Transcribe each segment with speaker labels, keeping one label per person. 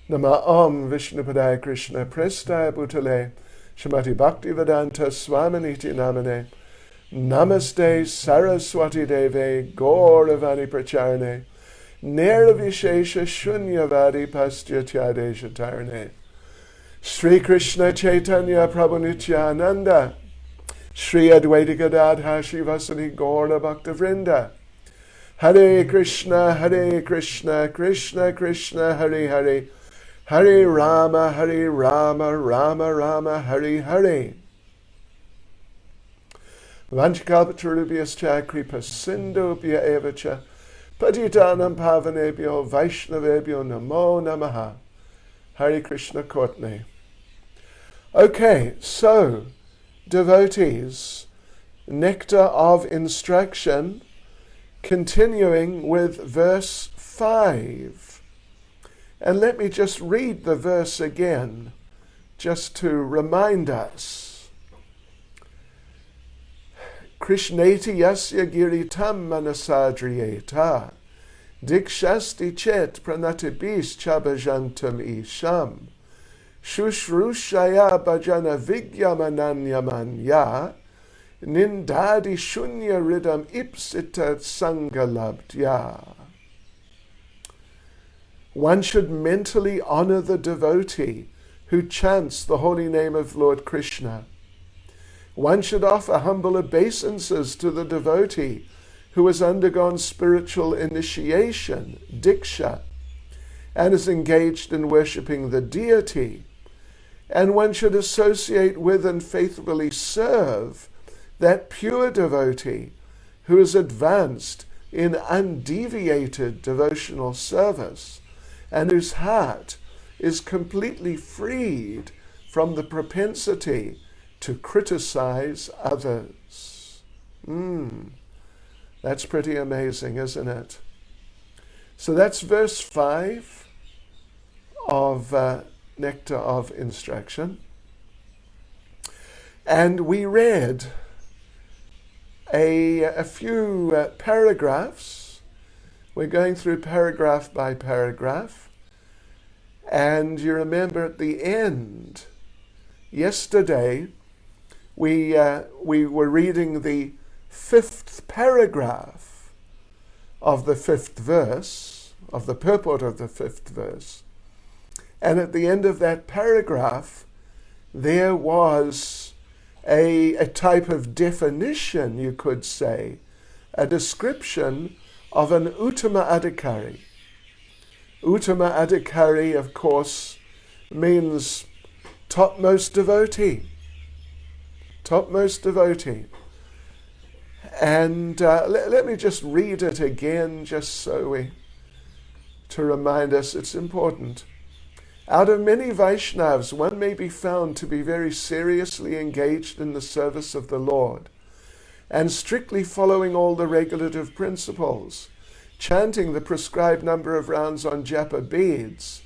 Speaker 1: Nama Om Vishnupadaya Krishna Prestaya Bhutale Srimati Bhaktivedanta Swaminiti Namane Namaste Saraswati Deve Gauravani Pracharane Nirvishesha Shunyavadi Pastyatyadesha Tarane Sri Krishna Chaitanya Prabhu Nityananda Sri Advaita Gadadha Shivasani Gaura Bhakta Vrinda Hare Krishna, Krishna Krishna, Hare Hare, Hare Rama, Rama Rama, Hare Hare. Vanchakalpatarubhyascha kripa sindhubhya evacha patitanam pavanebhyo vaishnavebhyo namo namaha. Hare Krishna Courtney. Okay, so, devotees, nectar of instruction, continuing with verse 5. And let me just read the verse again, just to remind us. Krishneti yasya giritam manasadriyeta dikshasti chet pranatibis chabhajantam isham shushrushaya bhajana vigyamananyamanya Nindadi shunya ridam ipsita sangalabdya. One should mentally honor the devotee who chants the holy name of Lord Krishna. One should offer humble obeisances to the devotee who has undergone spiritual initiation, diksha, and is engaged in worshipping the deity. And one should associate with and faithfully serve that pure devotee who is advanced in undeviated devotional service and whose heart is completely freed from the propensity to criticize others. That's pretty amazing, isn't it? So that's verse 5 of Nectar of Instruction. And we read a few paragraphs. We're going through paragraph by paragraph. And you remember at the end, yesterday, we were reading the 5th paragraph of the 5th verse, of the purport of the 5th verse. And at the end of that paragraph, there was a type of definition, you could say, a description of an uttama adhikari. Uttama adhikari, of course, means topmost devotee. Topmost devotee. And let me just read it again, just to remind us it's important. Out of many Vaishnavas, one may be found to be very seriously engaged in the service of the Lord and strictly following all the regulative principles, chanting the prescribed number of rounds on japa beads,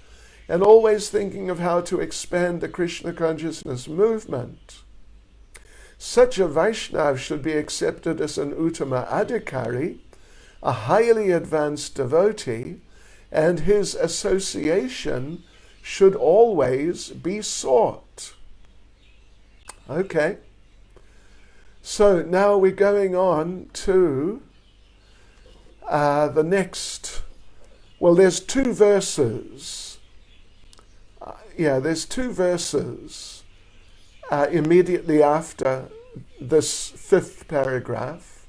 Speaker 1: and always thinking of how to expand the Krishna consciousness movement. Such a Vaishnava should be accepted as an uttama adhikari, a highly advanced devotee, and his association should always be sought. Okay. So now we're going on to the next. Well, there's two verses. There's two verses immediately after this 5th paragraph.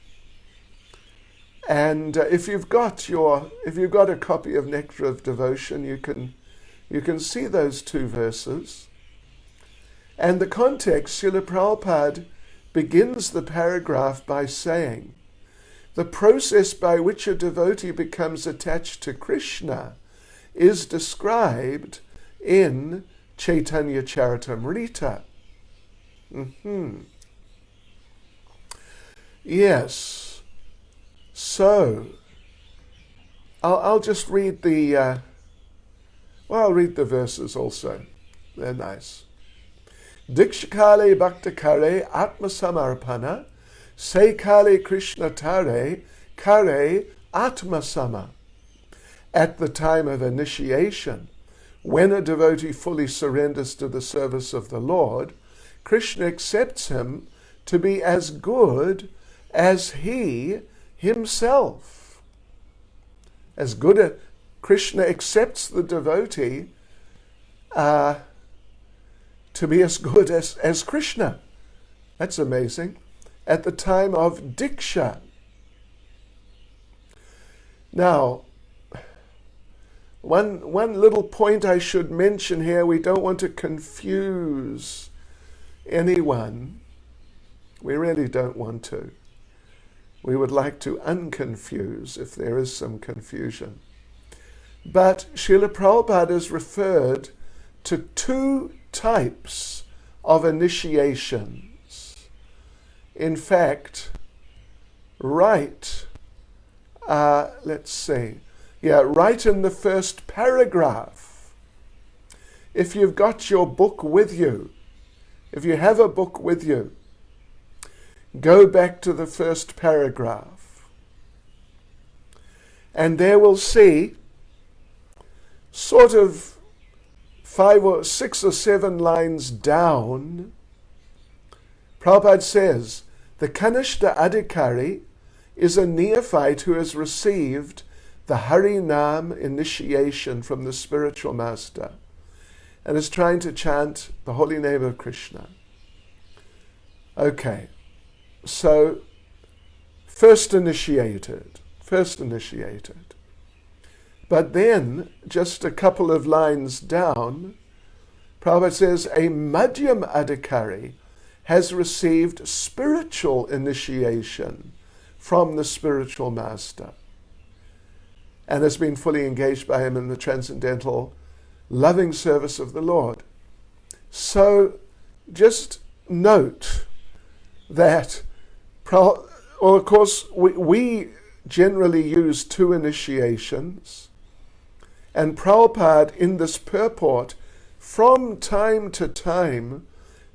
Speaker 1: And if you've got a copy of Nectar of Devotion, you can see those two verses. And the context, Srila Prabhupada begins the paragraph by saying, the process by which a devotee becomes attached to Krishna is described in Chaitanya Charitamrita. Yes. So, I'll just read I'll read the verses also. They're nice. Dikshakale bhaktakare atma samarpana sekale krishna tare kare atma sama. At the time of initiation, when a devotee fully surrenders to the service of the Lord, Krishna accepts him to be as good as he himself. As good as Krishna accepts the devotee to be as good as Krishna. That's amazing. At the time of Diksha. Now, one little point I should mention here, we don't want to confuse anyone. We really don't want to. We would like to unconfuse if there is some confusion. But Srila Prabhupada has referred to two types of initiations. In fact, right in the first paragraph, if you've got your book with you, if you have a book with you, go back to the first paragraph. And there we'll see sort of 5 or 6 or 7 lines down, Prabhupada says, the Kanishta Adhikari is a neophyte who has received the Harinam initiation from the spiritual master and is trying to chant the holy name of Krishna. Okay, so first initiated. But then, just a couple of lines down, Prabhupada says, a Madhyam Adhikari has received spiritual initiation from the spiritual master and has been fully engaged by him in the transcendental loving service of the Lord. So just note that, of course, we generally use 2 initiations, and Prabhupada in this purport from time to time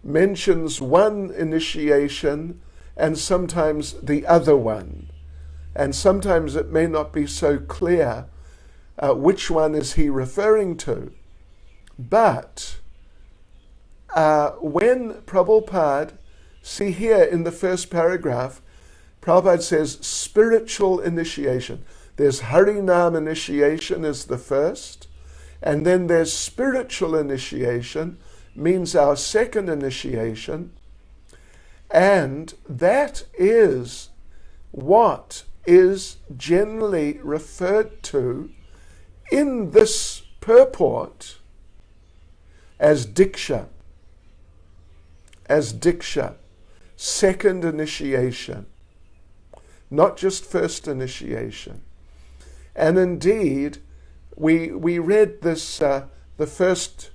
Speaker 1: mentions one initiation and sometimes the other one. And sometimes it may not be so clear which one is he referring to. But when Prabhupada, see here in the first paragraph, Prabhupada says spiritual initiation. There's Harinam initiation is the first, and then there's spiritual initiation, means our second initiation, and that is what is generally referred to in this purport as Diksha. Second initiation, not just first initiation. And indeed, we read this, the first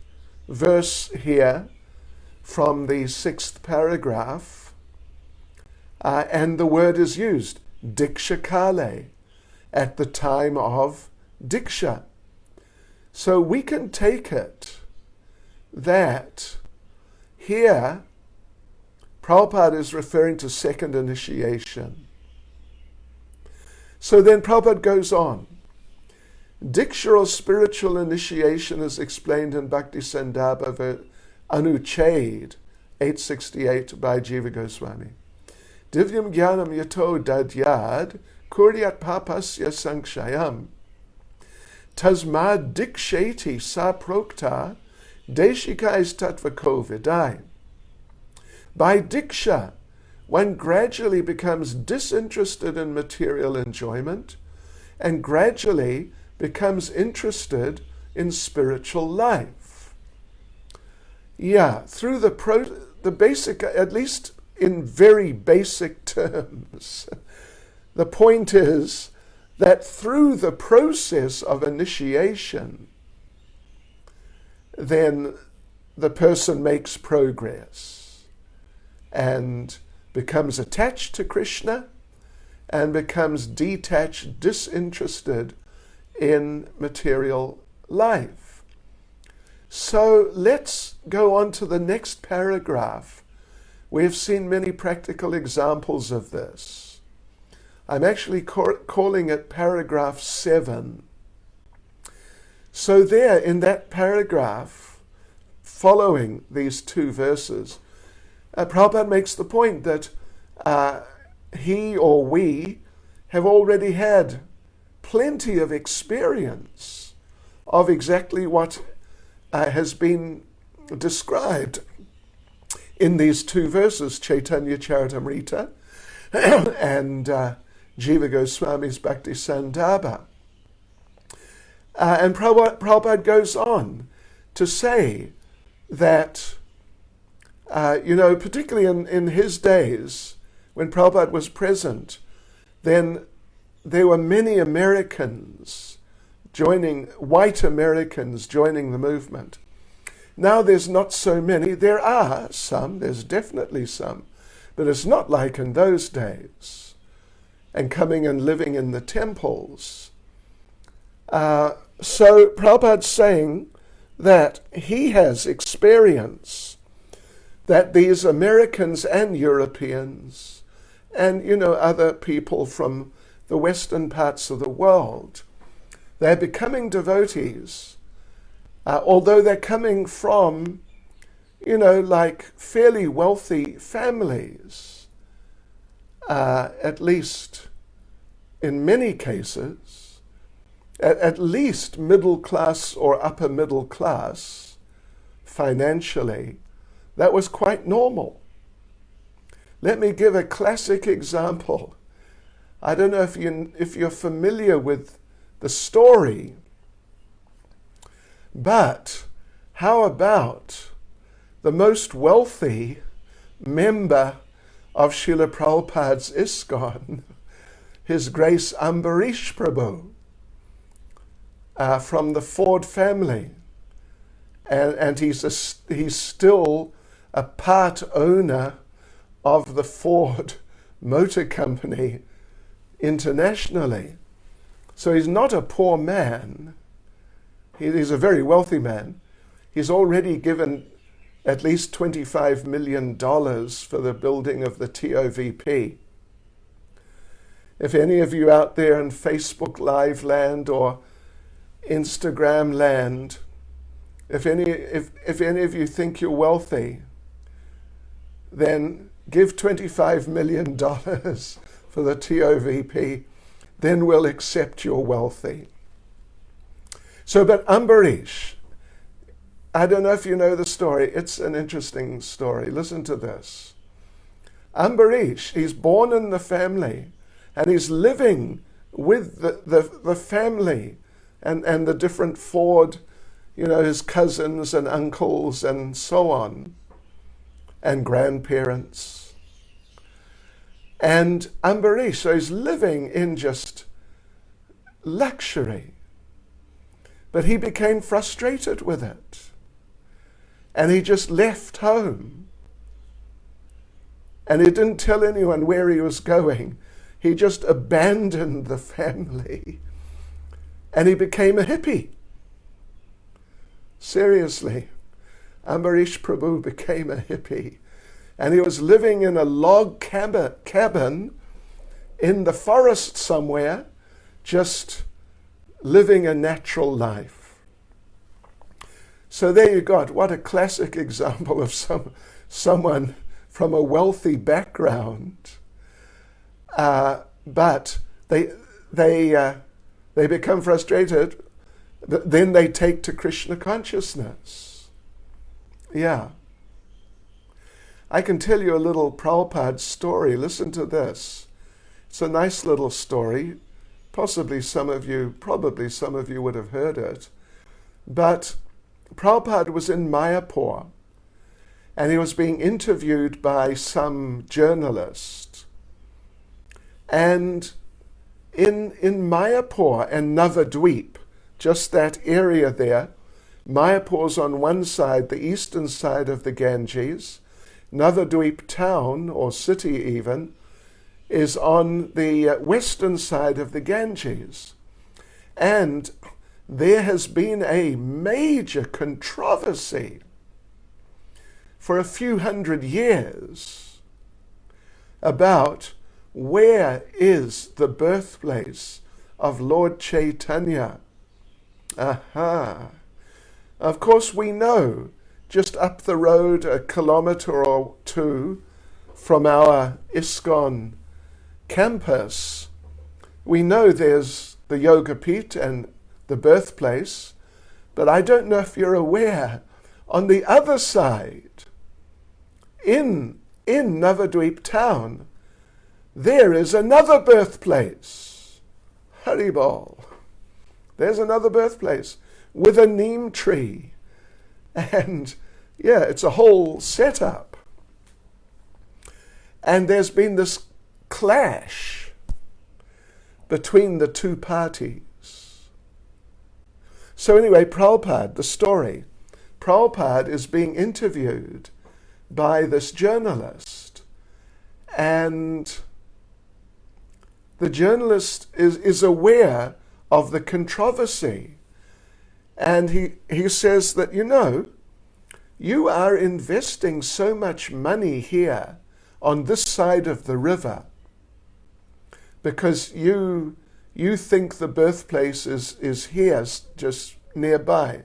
Speaker 1: verse here from the 6th paragraph, and the word is used, Diksha Kale, at the time of Diksha. So we can take it that here Prabhupada is referring to second initiation. So then Prabhupada goes on. Diksha or spiritual initiation is explained in Bhakti Sandarbha Anuchhed 868 by Jiva Goswami. Divyam Jnanam Yato Dadyad Kuryat Papasya Sankshayam Tasmad Diksheti Sa Prokta Deshikais Tatvako Vidai. By Diksha, one gradually becomes disinterested in material enjoyment and gradually becomes interested in spiritual life. Yeah, through the basic, at least in very basic terms, the point is that through the process of initiation, then the person makes progress and becomes attached to Krishna and becomes detached, disinterested in material life. So let's go on to the next paragraph. We have seen many practical examples of this. I'm actually calling it paragraph 7. So there in that paragraph, following these two verses, Prabhupada makes the point that he or we have already had plenty of experience of exactly what has been described in these two verses, Chaitanya Charitamrita and Jiva Goswami's Bhakti Sandarbha. And Prabhupada goes on to say that, particularly in his days, when Prabhupada was present, then there were many Americans white Americans joining the movement. Now there's not so many. There are some, there's definitely some, but it's not like in those days. And coming and living in the temples. So Prabhupada's saying that he has experience that these Americans and Europeans and, other people from the western parts of the world, they're becoming devotees, although they're coming from, like fairly wealthy families, at least in many cases, at least middle class or upper middle class financially. That was quite normal. Let me give a classic example. I don't know if you're familiar with the story, but how about the most wealthy member of Srila Prabhupada's ISKCON, His Grace Ambarish Prabhu, from the Ford family, and he's still a part owner of the Ford Motor Company internationally. So he's not a poor man. He's a very wealthy man. He's already given at least $25 million for the building of the TOVP. If any of you out there in Facebook Live land or Instagram land, if any of you think you're wealthy, then give $25 million for the TOVP, then we'll accept you're wealthy. So, but Ambarish, I don't know if you know the story. It's an interesting story. Listen to this. Ambarish, he's born in the family, and he's living with the family and the different Ford, his cousins and uncles and so on, and grandparents. And Ambarish, so he's living in just luxury. But he became frustrated with it. And he just left home. And he didn't tell anyone where he was going. He just abandoned the family. And he became a hippie. Seriously. Ambarish Prabhu became a hippie. And he was living in a log cabin in the forest somewhere, just living a natural life. So there you got, what a classic example of someone from a wealthy background. But they become frustrated, then they take to Krishna consciousness. Yeah. I can tell you a little Prabhupada story. Listen to this. It's a nice little story. Probably some of you would have heard it. But Prabhupada was in Mayapur, and he was being interviewed by some journalist. And in Mayapur and Navadvip, just that area there, Mayapur's on one side, the eastern side of the Ganges. Navadvip town, or city even, is on the western side of the Ganges. And there has been a major controversy for a few hundred years about where is the birthplace of Lord Chaitanya. Aha. Of course, we know just up the road, a kilometre or two from our ISKCON campus, we know there's the Yoga Pit and the birthplace, but I don't know if you're aware, on the other side, in Navadvip town, there is another birthplace. Haribol. There's another birthplace with a neem tree. And yeah, it's a whole setup. And there's been this clash between the two parties. So anyway, Prabhupada, the story. Prabhupada is being interviewed by this journalist. And the journalist is aware of the controversy. And he says that, you are investing so much money here on this side of the river because you think the birthplace is here, just nearby.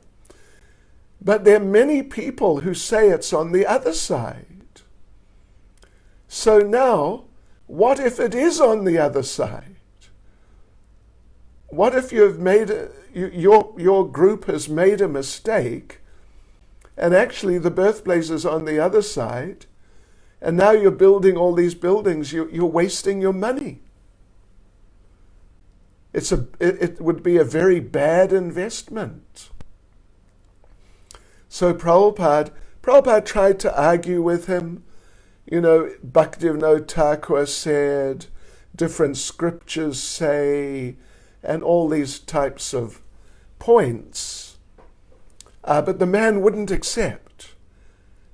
Speaker 1: But there are many people who say it's on the other side. So now, what if it is on the other side? What if you've your group has made a mistake and actually the birthplace is on the other side and now you're building all these buildings, you're wasting your money. It would be a very bad investment. So Prabhupada tried to argue with him. Bhaktivinoda Thakur said, different scriptures say, and all these types of points. But the man wouldn't accept.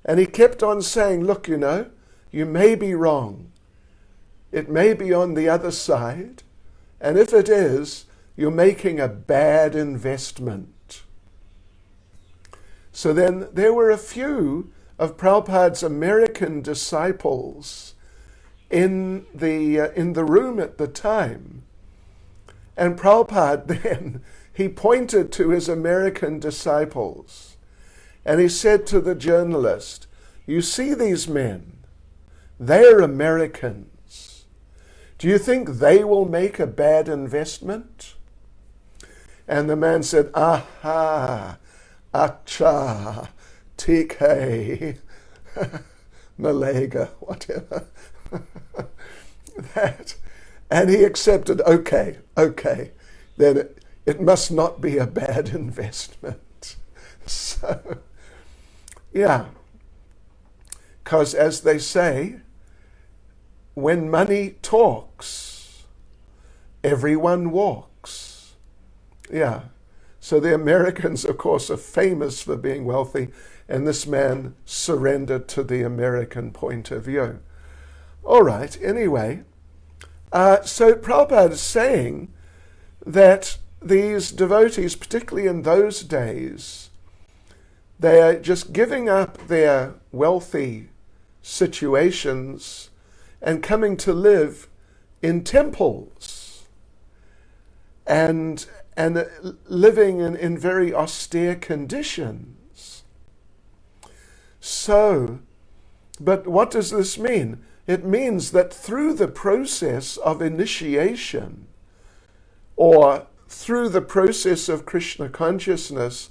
Speaker 1: And he kept on saying, look, you may be wrong. It may be on the other side. And if it is, you're making a bad investment. So then there were a few of Prabhupada's American disciples in the room at the time. And Prabhupada then, he pointed to his American disciples and he said to the journalist, you see these men, they're Americans. Do you think they will make a bad investment? And the man said, aha, acha, TK, Malega, whatever. That. And he accepted, okay, then it must not be a bad investment. So, yeah, because as they say, when money talks, everyone walks. Yeah, so the Americans, of course, are famous for being wealthy, and this man surrendered to the American point of view. All right, anyway, so Prabhupada is saying that these devotees, particularly in those days, they're just giving up their wealthy situations and coming to live in temples and living in very austere conditions. So, but what does this mean? It means that through the process of initiation, or through the process of Krishna consciousness,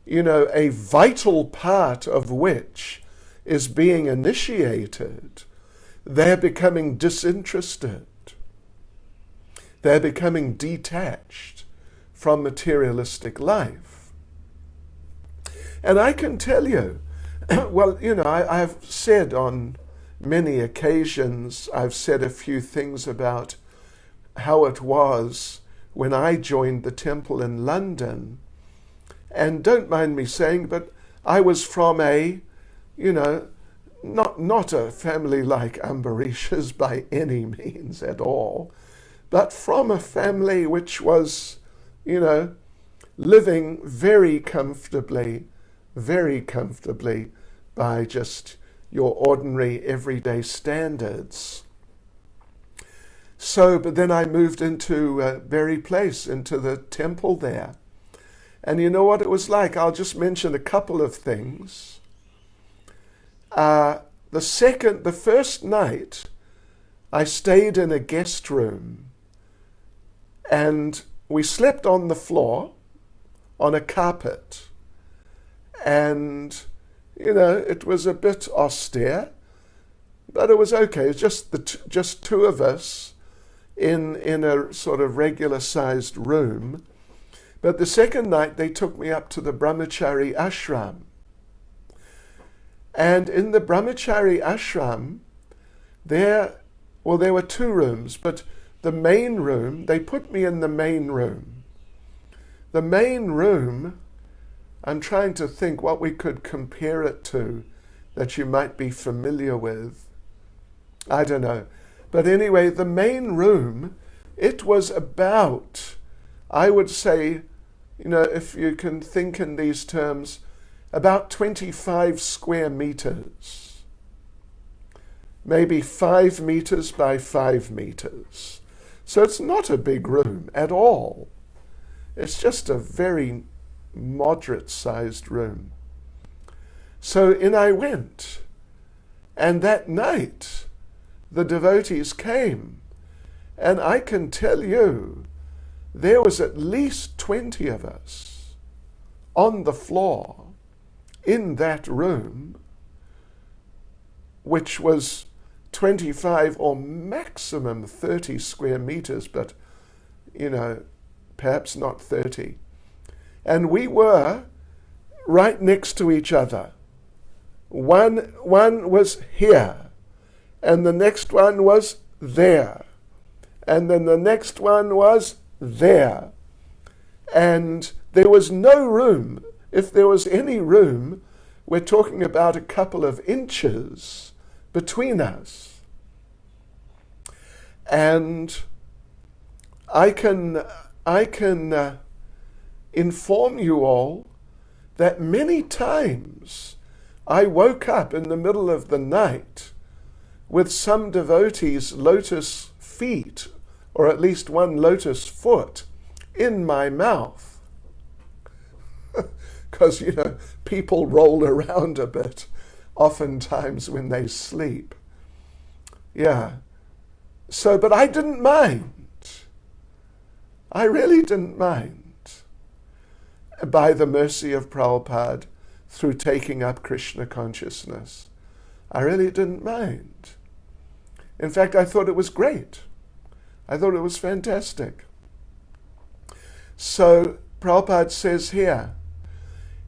Speaker 1: a vital part of which is being initiated, they're becoming disinterested. They're becoming detached from materialistic life. And I can tell you, well, I've said on many occasions, I've said a few things about how it was when I joined the temple in London. And don't mind me saying, but I was from a, not a family like Ambarish's by any means at all, but from a family which was, living very comfortably by just your ordinary everyday standards. So, but then I moved into Berry Place, into the temple there. And you know what it was like? I'll just mention a couple of things. The first night, I stayed in a guest room, and we slept on the floor on a carpet. And, it was a bit austere, but it was okay. It was just two of us in a sort of regular-sized room. But the second night, they took me up to the Brahmachari ashram. And in the Brahmachari ashram, there were two rooms, but the main room, they put me in the main room. The main room, I'm trying to think what we could compare it to that you might be familiar with. I don't know. But anyway, the main room, it was about, I would say, if you can think in these terms, about 25 square meters. Maybe 5 meters by 5 meters. So it's not a big room at all. It's just a very moderate-sized room. So in I went, and that night the devotees came, and I can tell you there was at least 20 of us on the floor in that room, which was 25 or maximum 30 square meters, but, perhaps not 30. And we were right next to each other. One was here, and the next one was there, and then the next one was there. And there was no room. If there was any room, we're talking about a couple of inches between us. And I can inform you all that many times I woke up in the middle of the night with some devotee's lotus feet, or at least one lotus foot, in my mouth. Because, people roll around a bit, oftentimes when they sleep. Yeah. So, but I didn't mind. I really didn't mind. By the mercy of Prabhupada, through taking up Krishna consciousness, I really didn't mind. In fact, I thought it was great. I thought it was fantastic. So, Prabhupada says here,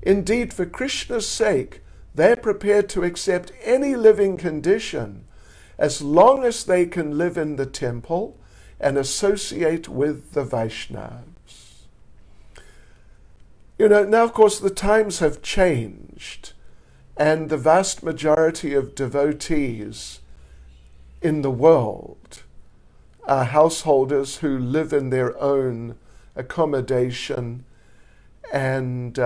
Speaker 1: indeed, for Krishna's sake, they're prepared to accept any living condition as long as they can live in the temple and associate with the Vaishnavas. Now, of course, the times have changed, and the vast majority of devotees in the world are householders who live in their own accommodation and,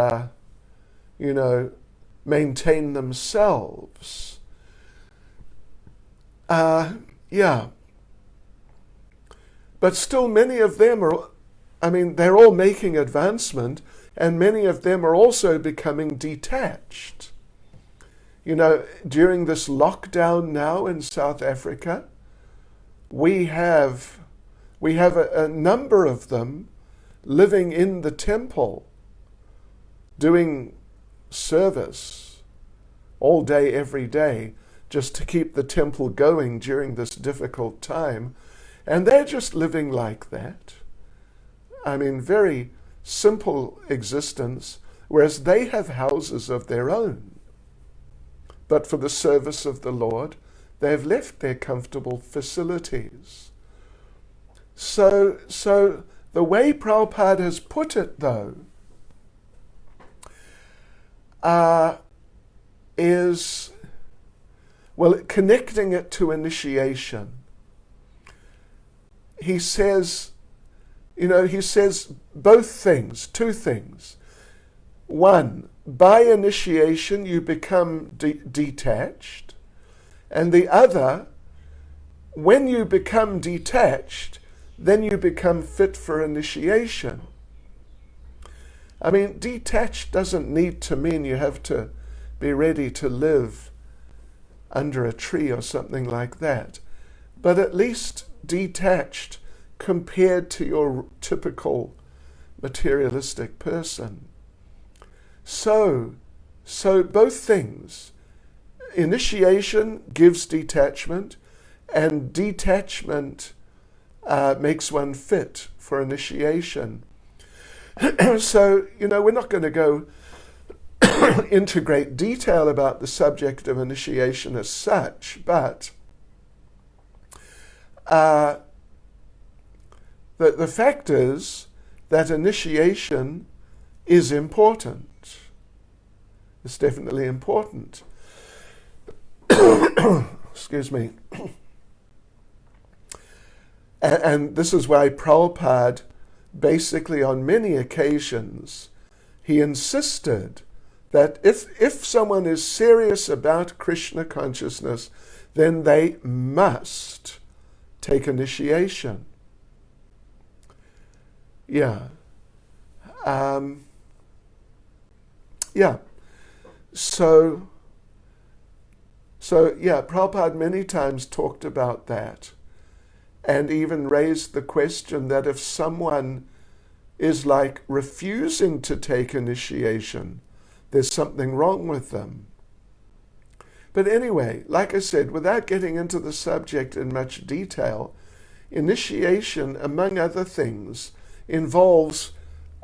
Speaker 1: maintain themselves. Yeah. But still many of them they're all making advancement, and many of them are also becoming detached. During this lockdown now in South Africa, we have a number of them living in the temple, doing service all day, every day, just to keep the temple going during this difficult time. And they're just living like that. Very simple existence, whereas they have houses of their own. But for the service of the Lord, they've left their comfortable facilities. So the way Prabhupada has put it, though, is, connecting it to initiation. He says both things, two things. One, by initiation you become detached. And the other, when you become detached, then you become fit for initiation. I mean, detached doesn't need to mean you have to be ready to live under a tree or something like that, but at least detached compared to your typical materialistic person. So both things, initiation gives detachment, and detachment makes one fit for initiation. So, we're not going to go into great detail about the subject of initiation as such, but the fact is that initiation is important. It's definitely important. Excuse me. And this is why Prabhupada, basically on many occasions, he insisted that if someone is serious about Krishna consciousness, then they must take initiation. Yeah. So Prabhupada many times talked about that, and even raised the question that if someone is like refusing to take initiation, there's something wrong with them. But anyway, like I said, without getting into the subject in much detail, initiation, among other things, involves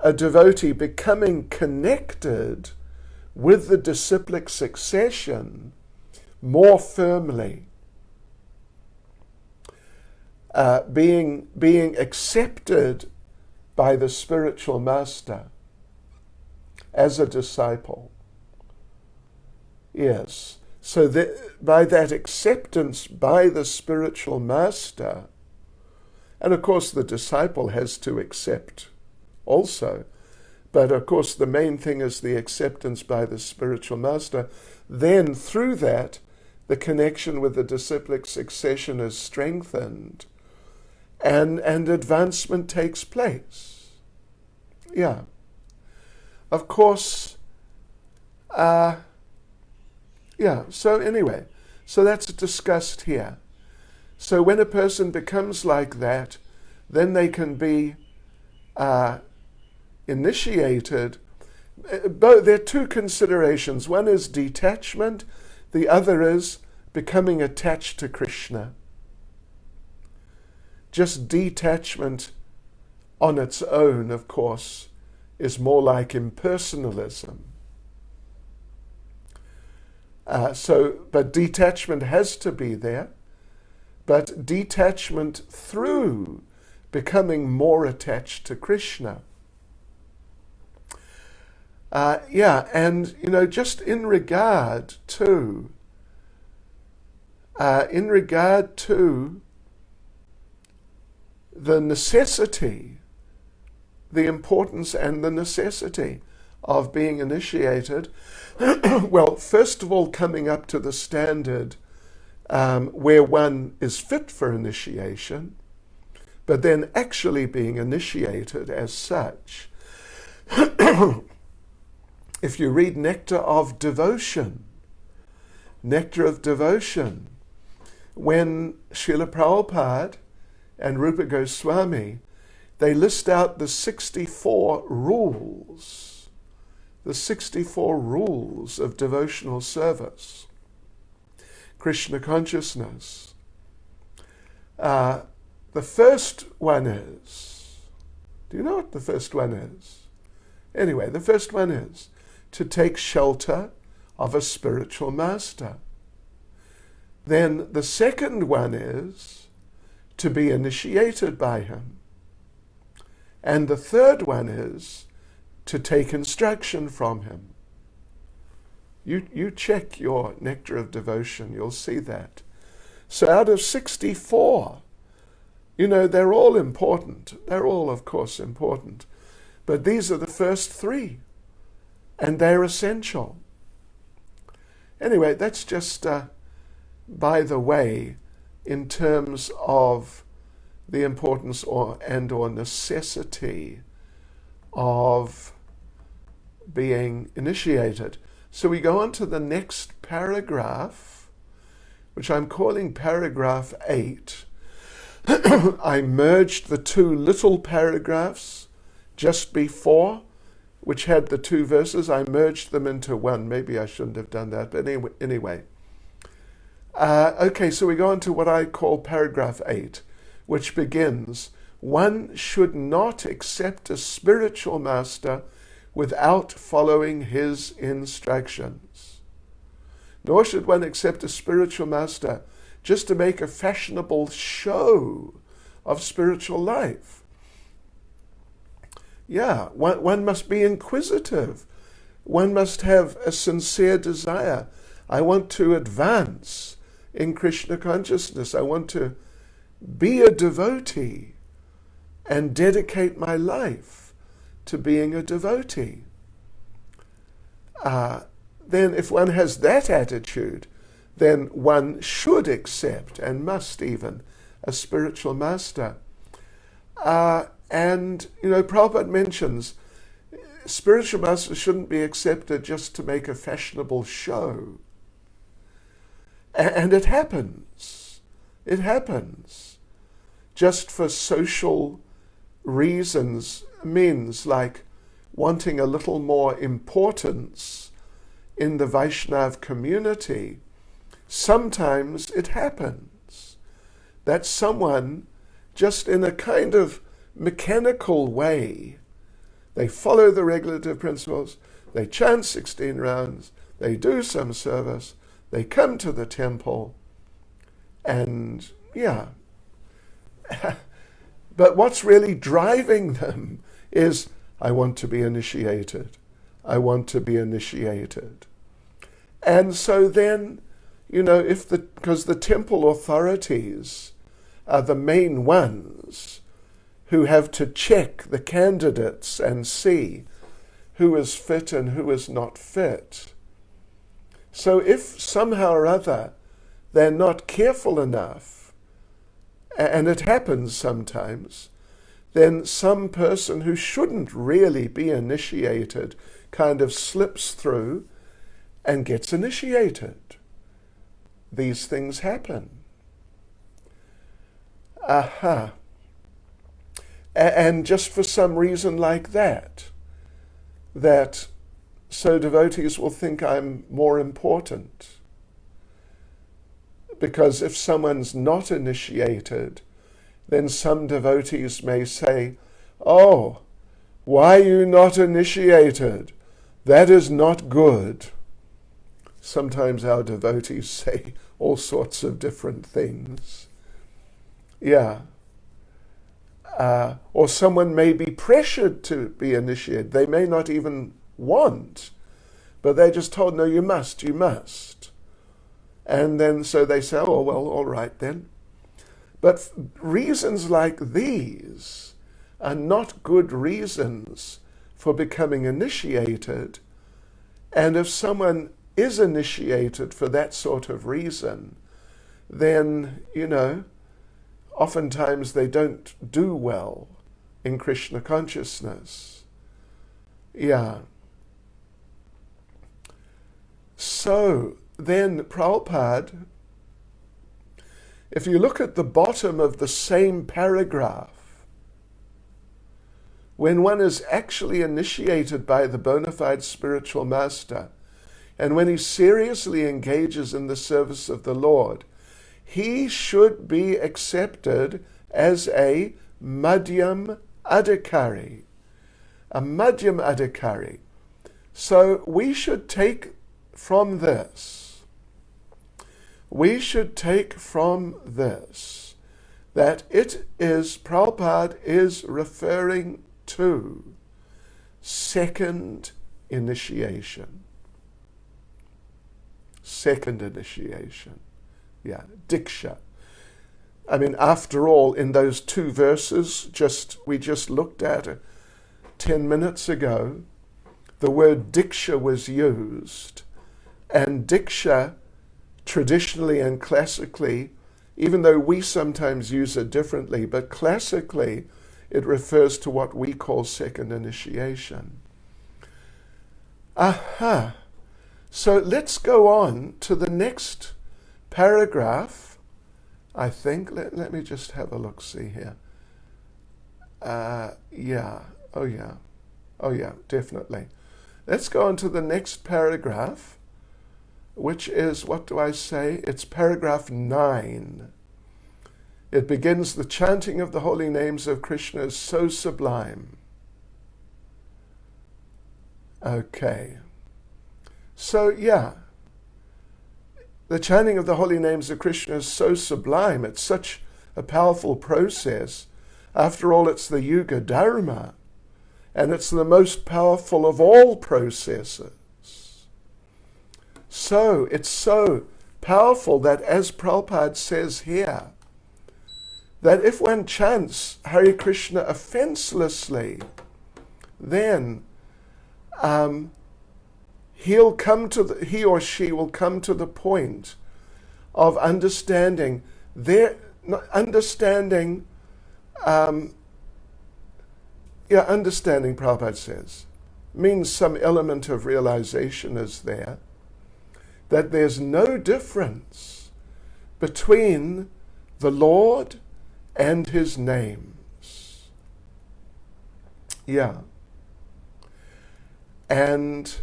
Speaker 1: a devotee becoming connected with the disciplic succession more firmly, being accepted by the spiritual master as a disciple. Yes. So that by that acceptance by the spiritual master, and of course the disciple has to accept also, but of course the main thing is the acceptance by the spiritual master, then through that the connection with the disciplic succession is strengthened, and advancement takes place. Yeah. Of course, so anyway, so that's discussed here. So when a person becomes like that, then they can be initiated. There are two considerations. One is detachment, the other is becoming attached to Krishna. Just detachment on its own, of course, is more like impersonalism. But detachment has to be there, but detachment through becoming more attached to Krishna. And just in regard to the necessity, the importance and the necessity of being initiated, well, first of all, coming up to the standard where one is fit for initiation, but then actually being initiated as such. If you read Nectar of Devotion, when Srila Prabhupada and Rupa Goswami, they list out the 64 rules, of devotional service, Krishna consciousness. The first one is, do you know what the first one is? Anyway, the first one is to take shelter of a spiritual master. Then the second one is to be initiated by him. And the third one is to take instruction from him. You check your Nectar of Devotion, you'll see that. So out of 64, they're all important. They're all, of course, important. But these are the first three, and they're essential. Anyway, that's just by the way, in terms of the importance or necessity of being initiated. So we go on to the next paragraph, which I'm calling paragraph 8. I merged the two little paragraphs just before, which had the two verses. I merged them into one. Maybe I shouldn't have done that, but anyway. Okay, so we go on to what I call paragraph 8, which begins, one should not accept a spiritual master without following his instructions. Nor should one accept a spiritual master just to make a fashionable show of spiritual life. Yeah, one must be inquisitive. One must have a sincere desire. I want to advance in Krishna consciousness. I want to be a devotee and dedicate my life to being a devotee. Then if one has that attitude, then one should accept, and must even, a spiritual master. And, Prabhupada mentions spiritual masters shouldn't be accepted just to make a fashionable show. And it happens. It happens. Just for social reasons, means like wanting a little more importance in the Vaishnav community. Sometimes it happens that someone, just in a kind of mechanical way, they follow the regulative principles, they chant 16 rounds, they do some service, they come to the temple, and but what's really driving them is, I want to be initiated. I want to be initiated. And so then, because the temple authorities are the main ones who have to check the candidates and see who is fit and who is not fit. So if somehow or other they're not careful enough, and it happens sometimes, then some person who shouldn't really be initiated kind of slips through and gets initiated. These things happen. And just for some reason like that so devotees will think I'm more important. Because if someone's not initiated, then some devotees may say, oh, why are you not initiated? That is not good. Sometimes our devotees say all sorts of different things. Yeah. Or someone may be pressured to be initiated. They may not even want, but they're just told, no, you must. And then so they say, oh, well, all right then. But reasons like these are not good reasons for becoming initiated. And if someone is initiated for that sort of reason, then, oftentimes they don't do well in Krishna consciousness. Yeah. So then Prabhupada, if you look at the bottom of the same paragraph, when one is actually initiated by the bona fide spiritual master, and when he seriously engages in the service of the Lord, he should be accepted as a madhyam adhikari. A madhyam adhikari. So we should take from this, that Prabhupada is referring to second initiation. Second initiation. Yeah, diksha. I mean, after all, in those two verses we just looked at 10 minutes ago, the word diksha was used. And diksha, traditionally and classically, even though we sometimes use it differently, but classically it refers to what we call second initiation. Aha. So let's go on to the next paragraph, I think. Let me just have a look, see here. Yeah. Oh, yeah. Oh, yeah, definitely. Let's go on to the next paragraph, which is, what do I say? It's paragraph 9. It begins, the chanting of the holy names of Krishna is so sublime. Okay. So, yeah, the chanting of the holy names of Krishna is so sublime. It's such a powerful process. After all, it's the Yuga Dharma, and it's the most powerful of all processes. So, it's so powerful that, as Prabhupada says here, that if one chants Hare Krishna offenselessly, then he or she will come to the point of understanding understanding, Prabhupada says, means some element of realization is there, that there's no difference between the Lord and his names. Yeah. And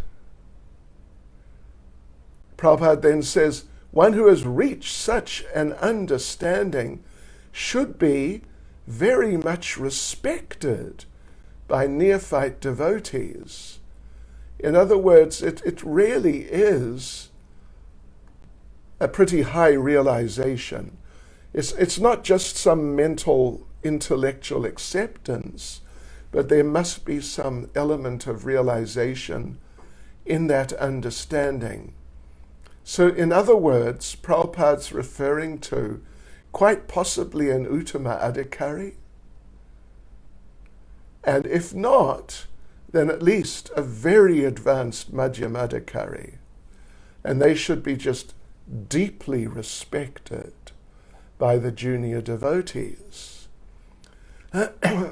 Speaker 1: Prabhupada then says, one who has reached such an understanding should be very much respected by neophyte devotees. In other words, it really is a pretty high realization. It's not just some mental, intellectual acceptance, but there must be some element of realization in that understanding. So in other words, Prabhupada's referring to quite possibly an uttama adhikari, and if not, then at least a very advanced madhyama adhikari, and they should be just deeply respected by the junior devotees.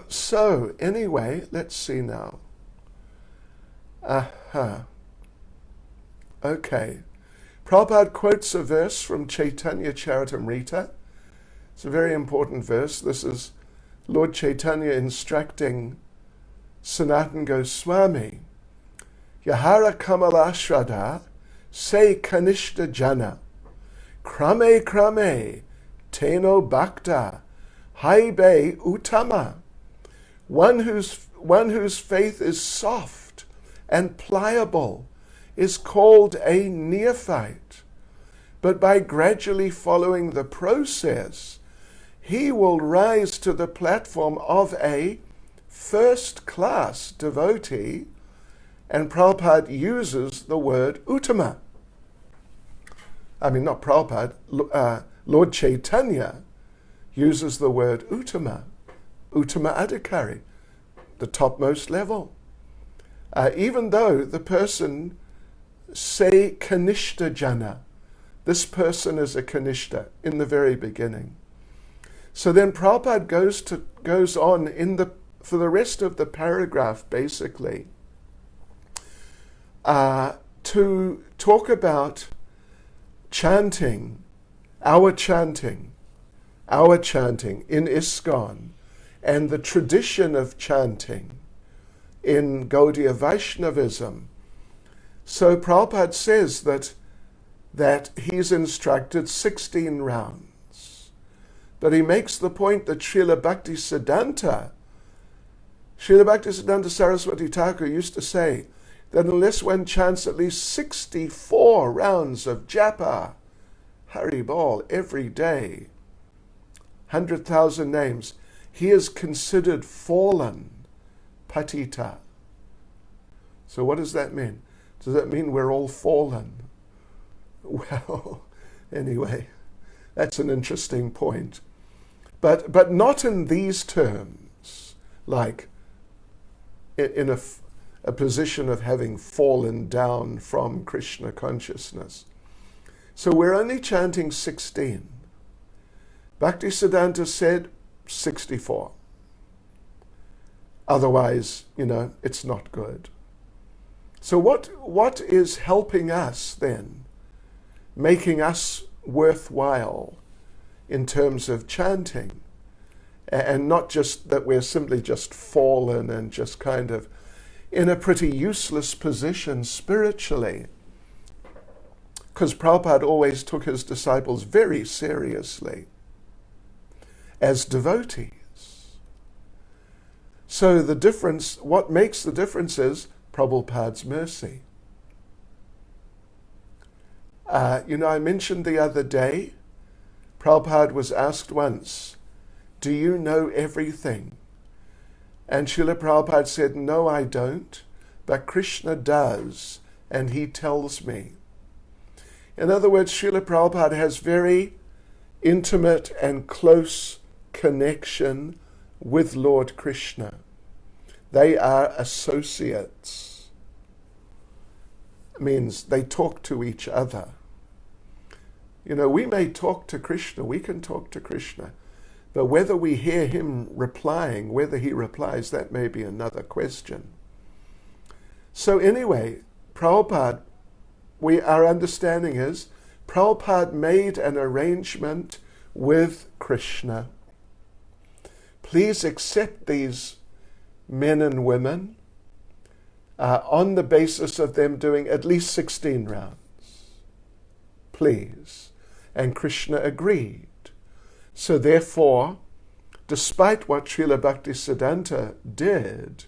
Speaker 1: So, anyway, let's see now. Okay. Prabhupada quotes a verse from Chaitanya Charitamrita. It's a very important verse. This is Lord Chaitanya instructing Sanatana Goswami. Yahara Kamalashrada Se Kanishta Jana Krame Krame Teno Bhakta Haibe Uttama. One whose faith is soft and pliable is called a neophyte, but by gradually following the process, he will rise to the platform of a first-class devotee, and Prabhupada uses the word uttama. I mean, not Prabhupada, Lord Chaitanya uses the word uttama adhikari, the topmost level. Even though the person say kanishta jana, this person is a kanishta in the very beginning. So then Prabhupada goes on for the rest of the paragraph basically to talk about chanting, our chanting in ISKCON, and the tradition of chanting in Gaudiya Vaishnavism. So Prabhupada says that he's instructed 16 rounds. But he makes the point that Srila Bhaktisiddhanta Saraswati Thakur used to say that unless one chants at least 64 rounds of japa, Haribol, every day, 100,000 names, he is considered fallen, patita. So what does that mean? Does that mean we're all fallen? Well, anyway, that's an interesting point. But not in these terms, like in a position of having fallen down from Krishna consciousness. So we're only chanting 16. Bhaktisiddhanta said 64. Otherwise, it's not good. So what is helping us then, making us worthwhile in terms of chanting? And not just that we're simply just fallen and just kind of in a pretty useless position spiritually. Because Prabhupada always took his disciples very seriously as devotees. So the difference, what makes the difference is Prabhupada's mercy. I mentioned the other day, Prabhupada was asked once, do you know everything? And Srila Prabhupada said, no, I don't, but Krishna does, and he tells me. In other words, Srila Prabhupada has very intimate and close connection with Lord Krishna. They are associates. It means they talk to each other. We may talk to Krishna, we can talk to Krishna, but whether we hear him replying, whether he replies, that may be another question. So anyway, Prabhupada, our understanding is, Prabhupada made an arrangement with Krishna. Please accept these men and women on the basis of them doing at least 16 rounds. Please. And Krishna agreed. So therefore, despite what Srila Bhaktisiddhanta did,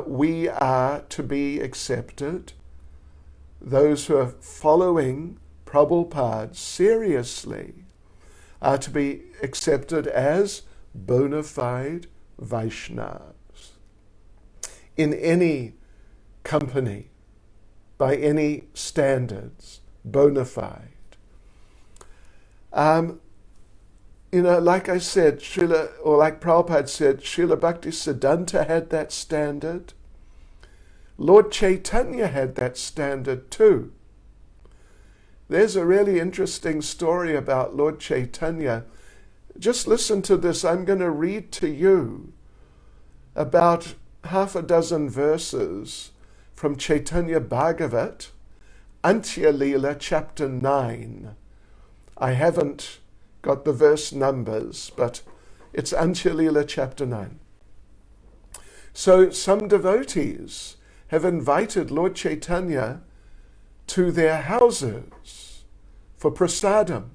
Speaker 1: we are to be accepted. Those who are following Prabhupada seriously are to be accepted as bona fide Vaishnavas in any company, by any standards, bona fide. Like I said, like Prabhupada said, Srila Bhaktisiddhanta had that standard. Lord Chaitanya had that standard too. There's a really interesting story about Lord Chaitanya. Just listen to this. I'm going to read to you about half a dozen verses from Chaitanya Bhagavat, Antya Leela, chapter 9. I haven't got the verse numbers, but it's Antya Leela, chapter 9. So some devotees have invited Lord Chaitanya to their houses for prasadam.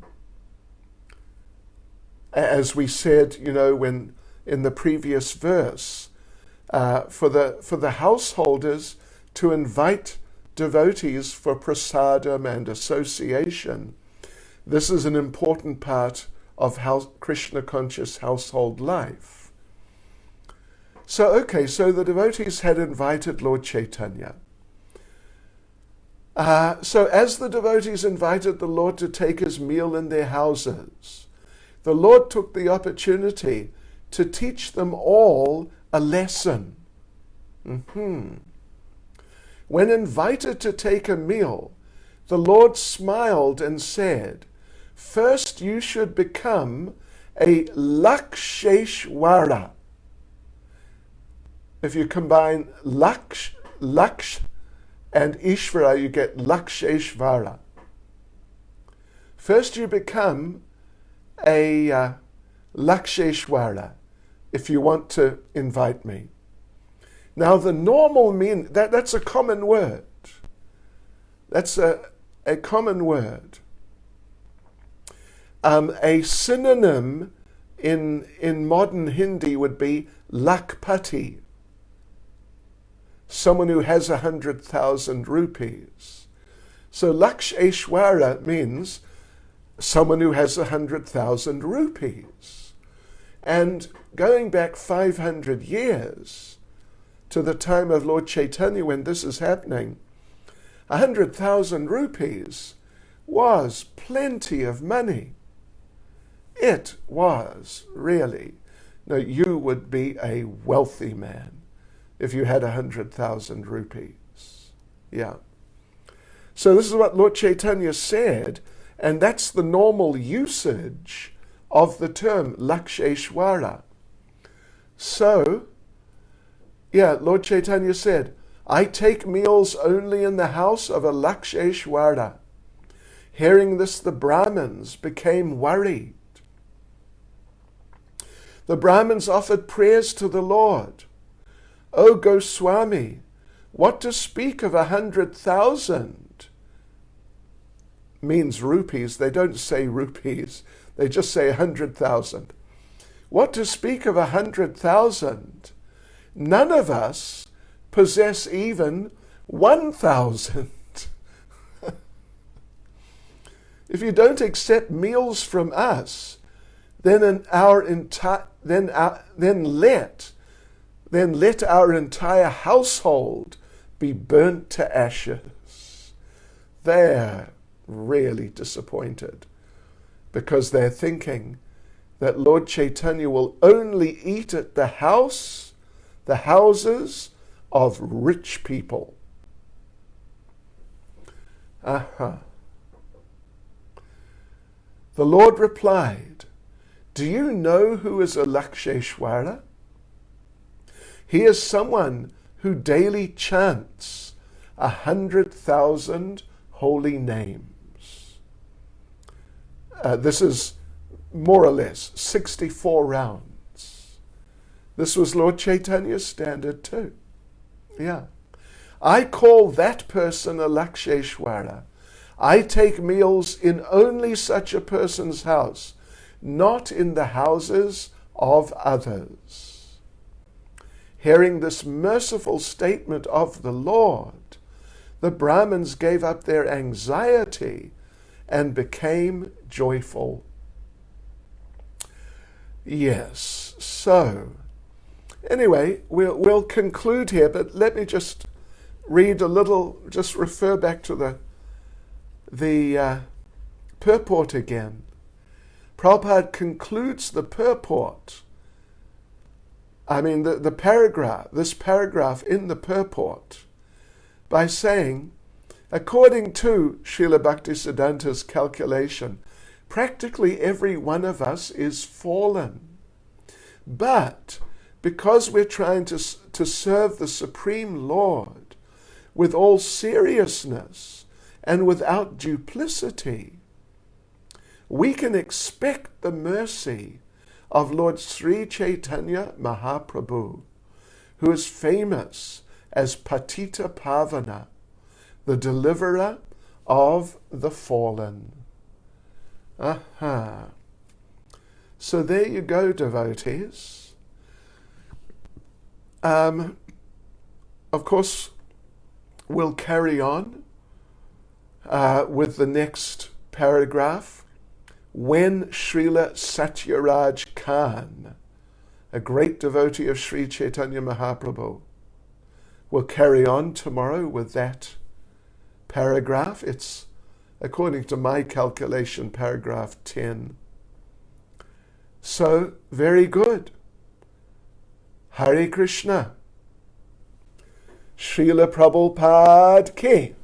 Speaker 1: As we said, when in the previous verse, for the householders to invite devotees for prasadam and association. This is an important part of Krishna conscious household life. So the devotees had invited Lord Chaitanya. So as the devotees invited the Lord to take his meal in their houses, the Lord took the opportunity to teach them all a lesson. When invited to take a meal, the Lord smiled and said, first you should become a Laksheshwara. If you combine Laksh and Ishvara, you get Laksheshvara. First you become a Laksheshwara if you want to invite me. Now the normal meaning, that's a common word. That's a common word. A synonym in modern Hindi would be Lakpati. Someone who has 100,000 rupees. So Laksheshwara means someone who has 100,000 rupees. And going back 500 years to the time of Lord Chaitanya when this is happening, 100,000 rupees was plenty of money. It was really. Now, you would be a wealthy man if you had 100,000 rupees. Yeah. So this is what Lord Chaitanya said, and that's the normal usage of the term Laksheshwara. So, Lord Chaitanya said, I take meals only in the house of a Laksheshwara. Hearing this, the Brahmins became worried. The Brahmins offered prayers to the Lord. O Goswami, what to speak of 100,000? Means rupees. They don't say rupees. They just say 100,000. What to speak of 100,000? None of us possess even 1,000. If you don't accept meals from us, then let our entire household be burnt to ashes. They're really disappointed because they're thinking that Lord Chaitanya will only eat at the houses of rich people. The Lord replied, do you know who is a Laksheshwara? He is someone who daily chants 100,000 holy names. This is more or less 64 rounds. This was Lord Chaitanya's standard too. Yeah. I call that person a Laksheshwara. I take meals in only such a person's house, not in the houses of others. Hearing this merciful statement of the Lord, the Brahmins gave up their anxiety and became joyful. Yes, so anyway, we'll conclude here, but let me just read a little, just refer back to the purport again. Prabhupada concludes the purport, the paragraph, this paragraph in the purport, by saying, according to Srila Bhaktisiddhanta's calculation, practically every one of us is fallen. But because we're trying to serve the Supreme Lord with all seriousness and without duplicity, we can expect the mercy of Lord Sri Chaitanya Mahaprabhu, who is famous as Patita Pavana, the deliverer of the fallen. So there you go, devotees. Of course, we'll carry on with the next paragraph. When Srila Satyaraj Khan, a great devotee of Sri Chaitanya Mahaprabhu, will carry on tomorrow with that paragraph. It's, according to my calculation, paragraph 10. So, very good. Hare Krishna. Srila Prabhupada ki.